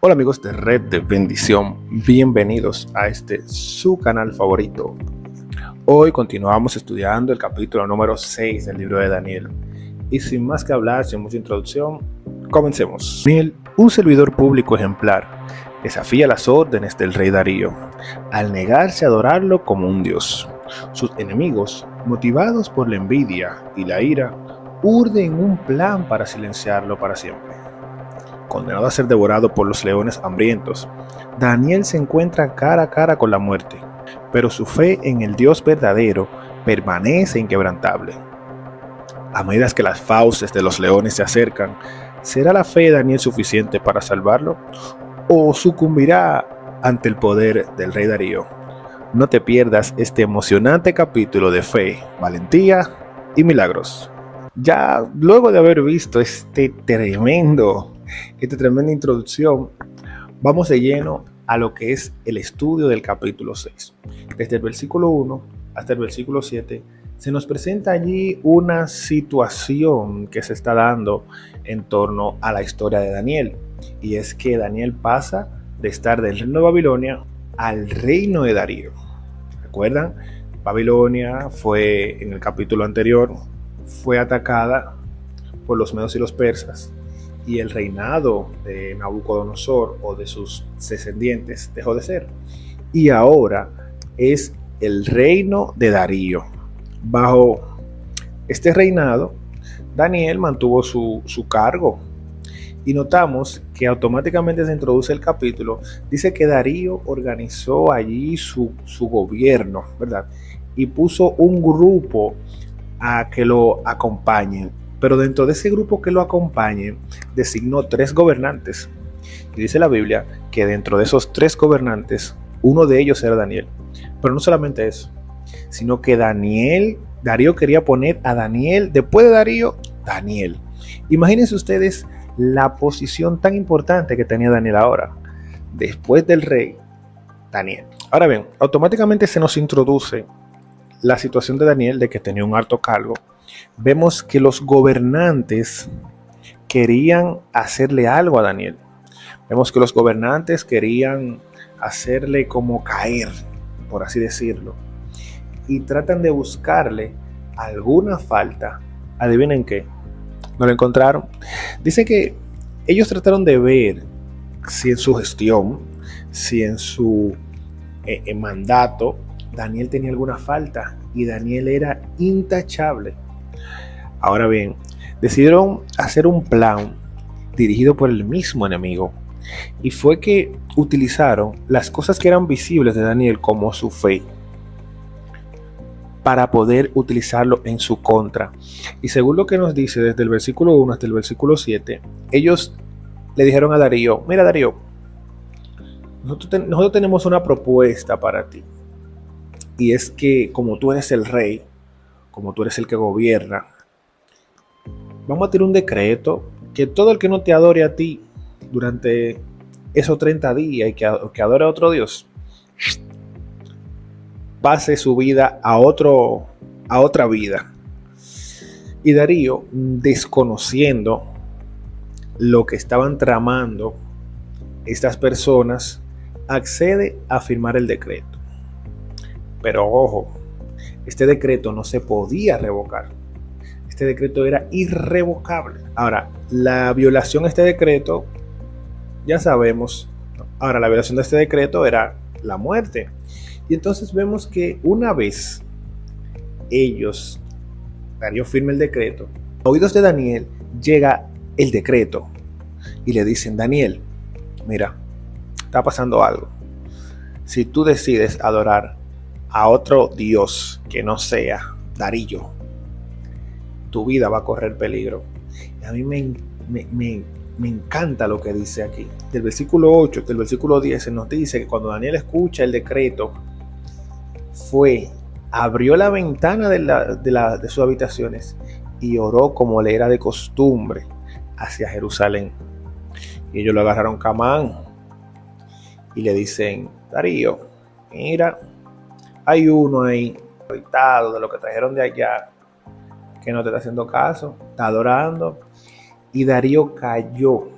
Hola amigos de Red de Bendición, bienvenidos a su canal favorito. Hoy continuamos estudiando el capítulo número 6 del libro de Daniel. Y sin más que hablar, sin mucha introducción, comencemos. Daniel, un servidor público ejemplar, desafía las órdenes del rey Darío, al negarse a adorarlo como un dios. Sus enemigos, motivados por la envidia y la ira, urden un plan para silenciarlo para siempre. Condenado a ser devorado por los leones hambrientos, Daniel se encuentra cara a cara con la muerte, pero su fe en el Dios verdadero permanece inquebrantable. A medida que las fauces de los leones se acercan, ¿será la fe de Daniel suficiente para salvarlo? ¿O sucumbirá ante el poder del rey Darío? No te pierdas este emocionante capítulo de fe, valentía y milagros. Ya luego de haber visto esta tremenda introducción, vamos de lleno a lo que es el estudio del capítulo 6. Desde el versículo 1 hasta el versículo 7 se nos presenta allí una situación que se está dando en torno a la historia de Daniel. Y es que Daniel pasa de estar del reino de Babilonia al reino de Darío. ¿Recuerdan? Babilonia fue, en el capítulo anterior, fue atacada por los medos y los persas, y el reinado de Nabucodonosor o de sus descendientes dejó de ser. Y ahora es el reino de Darío. Bajo este reinado, Daniel mantuvo su cargo. Y notamos que automáticamente se introduce el capítulo. Dice que Darío organizó allí su gobierno, ¿verdad? Y puso un grupo a que lo acompañen. Pero dentro de ese grupo que lo acompañe, designó 3 gobernantes. Y dice la Biblia que dentro de esos 3 gobernantes, uno de ellos era Daniel. Pero no solamente eso, sino que Darío quería poner a Daniel, después de Darío, Daniel. Imagínense ustedes la posición tan importante que tenía Daniel ahora. Después del rey, Daniel. Ahora bien, automáticamente se nos introduce la situación de Daniel, de que tenía un alto cargo. Vemos que los gobernantes querían hacerle algo a Daniel. Vemos que los gobernantes querían hacerle como caer, por así decirlo. Y tratan de buscarle alguna falta. ¿Adivinen qué? ¿No lo encontraron? Dice que ellos trataron de ver si en su gestión, si en su mandato, Daniel tenía alguna falta. Y Daniel era intachable. Ahora bien, decidieron hacer un plan dirigido por el mismo enemigo. Y fue que utilizaron las cosas que eran visibles de Daniel, como su fe, para poder utilizarlo en su contra. Y según lo que nos dice desde el versículo 1 hasta el versículo 7, ellos le dijeron a Darío: mira Darío, nosotros tenemos una propuesta para ti. Y es que como tú eres el rey, como tú eres el que gobierna, vamos a tener un decreto que todo el que no te adore a ti durante esos 30 días y que adore a otro Dios, pase su vida a otra vida. Y Darío, desconociendo lo que estaban tramando estas personas, accede a firmar el decreto. Pero ojo, este decreto no se podía revocar. Este decreto era irrevocable. Ahora, la violación de este decreto, ya sabemos. Ahora, la violación de este decreto era la muerte. Y entonces vemos que una vez Darío firma el decreto, a oídos de Daniel llega el decreto y le dicen: Daniel, mira, está pasando algo. Si tú decides adorar a otro Dios que no sea Darío, tu vida va a correr peligro. Y a mí me encanta lo que dice aquí. Del versículo 8 hasta el versículo 10 se nos dice que cuando Daniel escucha el decreto, abrió la ventana de sus habitaciones y oró como le era de costumbre hacia Jerusalén. Y ellos lo agarraron Camán y le dicen: Darío, mira, hay uno ahí, irritado de lo que trajeron de allá, que no te está haciendo caso, está adorando. Y Darío cayó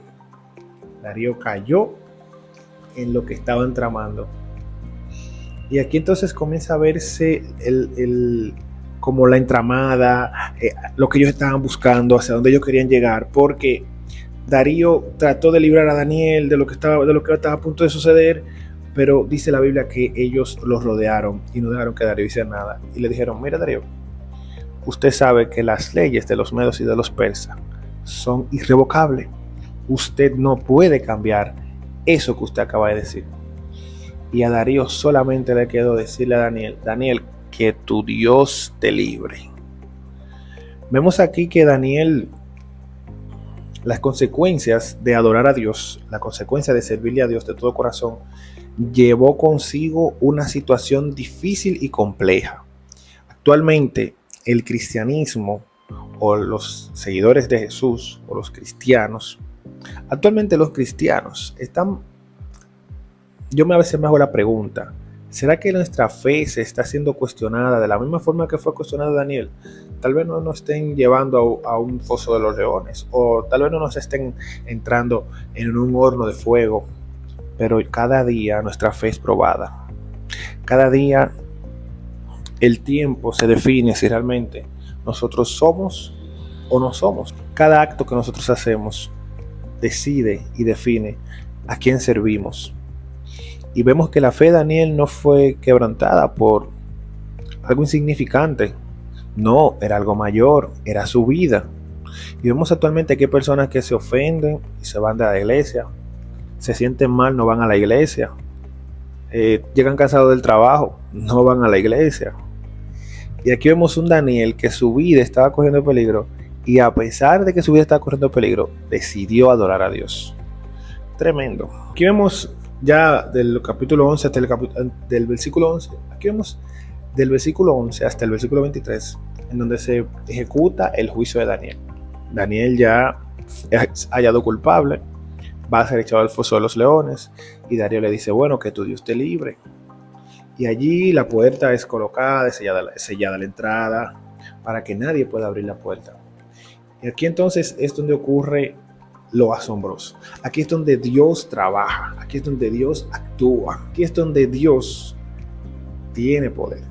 en lo que estaban tramando. Y aquí entonces comienza a verse como la entramada, lo que ellos estaban buscando, hacia dónde ellos querían llegar, porque Darío trató de librar a Daniel de lo que estaba a punto de suceder, pero dice la Biblia que ellos los rodearon y no dejaron que Darío hiciera nada. Y le dijeron: mira, Darío, usted sabe que las leyes de los medos y de los persas son irrevocables. Usted no puede cambiar eso que usted acaba de decir. Y a Darío solamente le quedó decirle a Daniel: Daniel, que tu Dios te libre. Vemos aquí que Daniel, las consecuencias de adorar a Dios, la consecuencia de servirle a Dios de todo corazón, llevó consigo una situación difícil y compleja. Actualmente, el cristianismo o los seguidores de Jesús o los cristianos, actualmente los cristianos están... Yo a veces me hago la pregunta: ¿será que nuestra fe se está siendo cuestionada de la misma forma que fue cuestionada Daniel? Tal vez no nos estén llevando a un foso de los leones, o tal vez no nos estén entrando en un horno de fuego, pero cada día nuestra fe es probada. Cada día el tiempo se define si realmente nosotros somos o no somos. Cada acto que nosotros hacemos decide y define a quién servimos. Y vemos que la fe de Daniel no fue quebrantada por algo insignificante. No, era algo mayor, era su vida. Y vemos actualmente que hay personas que se ofenden y se van de la iglesia. Se sienten mal, no van a la iglesia. Llegan cansados del trabajo, no van a la iglesia. Y aquí vemos un Daniel que su vida estaba corriendo peligro. Y a pesar de que su vida estaba corriendo peligro, decidió adorar a Dios. Tremendo. Aquí vemos ya del capítulo 11 hasta del versículo 11, aquí vemos del versículo 11 hasta el versículo 23, en donde se ejecuta el juicio de Daniel. Daniel ya es hallado culpable, va a ser echado al foso de los leones, y Darío le dice: bueno, que tu Dios te libre. Y allí la puerta es colocada, sellada la entrada, para que nadie pueda abrir la puerta. Y aquí entonces es donde ocurre lo asombroso. Aquí es donde Dios trabaja, aquí es donde Dios actúa, aquí es donde Dios tiene poder.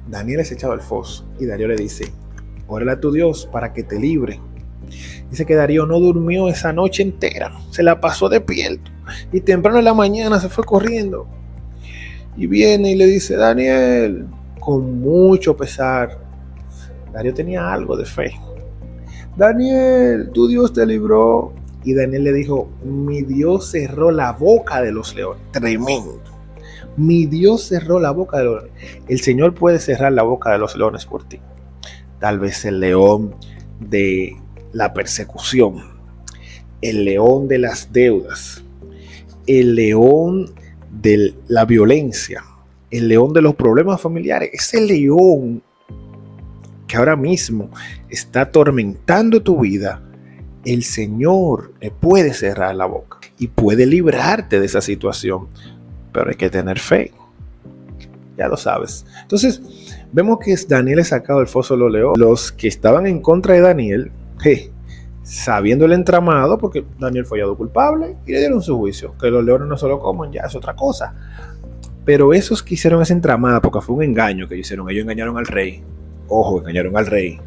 Daniel es echado al foso y Darío le dice: órale a tu Dios para que te libre. Dice que Darío no durmió esa noche entera, se la pasó despierto y temprano en la mañana se fue corriendo y viene y le dice: Daniel, con mucho pesar. Darío tenía algo de fe. Daniel, tu Dios te libró. Y Daniel le dijo: mi Dios cerró la boca de los leones. Tremendo. Mi Dios cerró la boca de los leones. El Señor puede cerrar la boca de los leones por ti. Tal vez el león de la persecución, el león de las deudas, el león de la violencia, el león de los problemas familiares. Ese león que ahora mismo está atormentando tu vida, el Señor le puede cerrar la boca y puede librarte de esa situación, pero hay que tener fe. Ya lo sabes. Entonces, vemos que Daniel es sacado del foso de los leones. Los que estaban en contra de Daniel, sabiendo el entramado, porque Daniel fue hallado culpable y le dieron su juicio, que los leones no se lo coman, ya es otra cosa. Pero esos que hicieron esa entramada, porque fue un engaño que hicieron, ellos engañaron al rey. Ojo, engañaron al rey.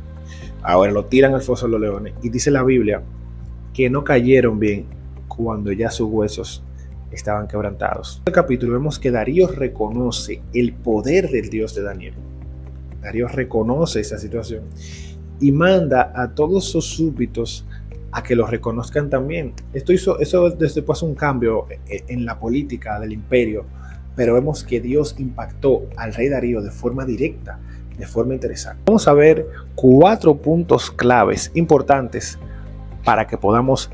Ahora lo tiran al foso de los leones. Y dice la Biblia que no cayeron bien cuando ya sus huesos estaban quebrantados. En el capítulo vemos que Darío reconoce el poder del Dios de Daniel. Darío reconoce esa situación y manda a todos sus súbditos a que lo reconozcan también. Eso después un cambio en la política del imperio, pero vemos que Dios impactó al rey Darío de forma directa, de forma interesante. Vamos a ver 4 puntos claves importantes para que podamos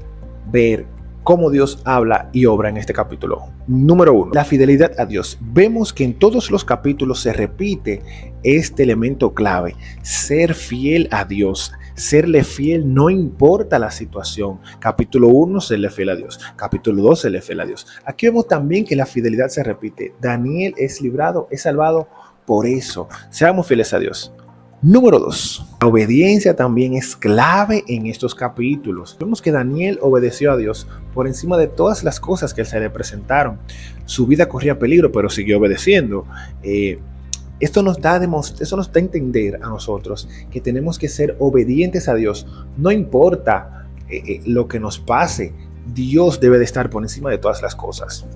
ver cómo Dios habla y obra en este capítulo. Número 1, la fidelidad a Dios. Vemos que en todos los capítulos se repite este elemento clave: ser fiel a Dios. Serle fiel no importa la situación. Capítulo 1, serle fiel a Dios. Capítulo 2, serle fiel a Dios. Aquí vemos también que la fidelidad se repite. Daniel es librado, es salvado por eso. Seamos fieles a Dios. Número 2. La obediencia también es clave en estos capítulos. Vemos que Daniel obedeció a Dios por encima de todas las cosas que se le presentaron. Su vida corría peligro, pero siguió obedeciendo. Esto nos da a entender a nosotros que tenemos que ser obedientes a Dios. No importa lo que nos pase, Dios debe de estar por encima de todas las cosas.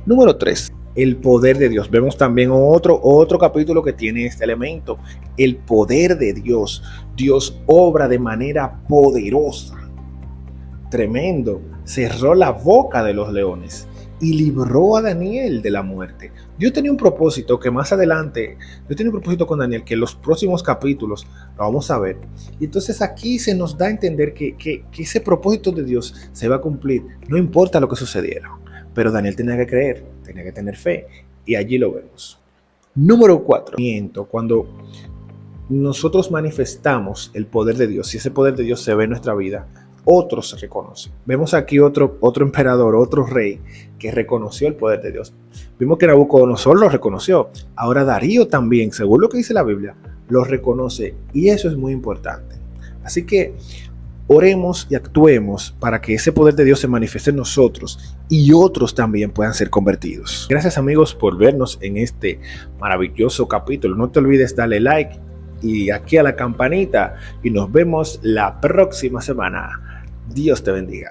Número 3. El poder de Dios. Vemos también otro capítulo que tiene este elemento. El poder de Dios. Dios obra de manera poderosa. Tremendo. Cerró la boca de los leones y libró a Daniel de la muerte. Yo tenía un propósito que más adelante, yo tenía un propósito con Daniel que en los próximos capítulos lo vamos a ver. Y entonces aquí se nos da a entender que ese propósito de Dios se va a cumplir, no importa lo que sucediera. Pero Daniel tenía que creer, tenía que tener fe, y allí lo vemos. Número 4. Cuando nosotros manifestamos el poder de Dios, si ese poder de Dios se ve en nuestra vida, otros se reconocen. Vemos aquí otro emperador, otro rey que reconoció el poder de Dios. Vimos que Nabucodonosor lo reconoció. Ahora Darío también, según lo que dice la Biblia, lo reconoce, y eso es muy importante. Así que oremos y actuemos para que ese poder de Dios se manifieste en nosotros y otros también puedan ser convertidos. Gracias, amigos, por vernos en este maravilloso capítulo. No te olvides darle like y aquí a la campanita, y nos vemos la próxima semana. Dios te bendiga.